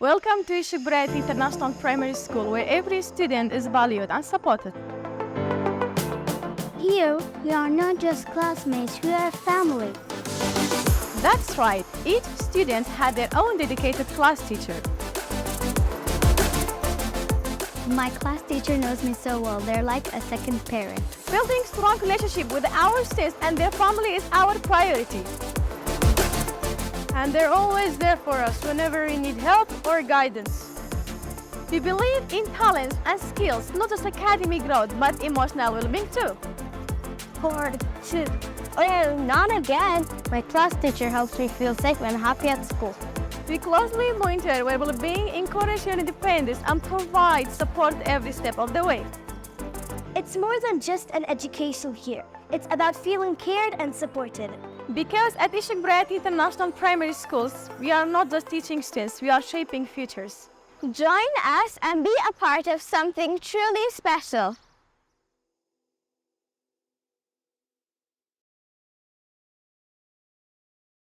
Welcome to Ishik International Primary School, where every student is valued and supported. Here, we are not just classmates, we are family. That's right. Each student had their own dedicated class teacher. My class teacher knows me so well. They're like a second parent. Building strong relationship with our students and their family is our priority. And they're always there for us whenever we need help or guidance. We believe in talents and skills, not just academic growth, but emotional well-being too. Oh, not again. My class teacher helps me feel safe and happy at school. We closely monitor their well-being, encourage your independence, and provide support every step of the way. It's more than just an education here. It's about feeling cared and supported. Because at Ishik International Primary Schools, we are not just teaching students, we are shaping futures. Join us and be a part of something truly special.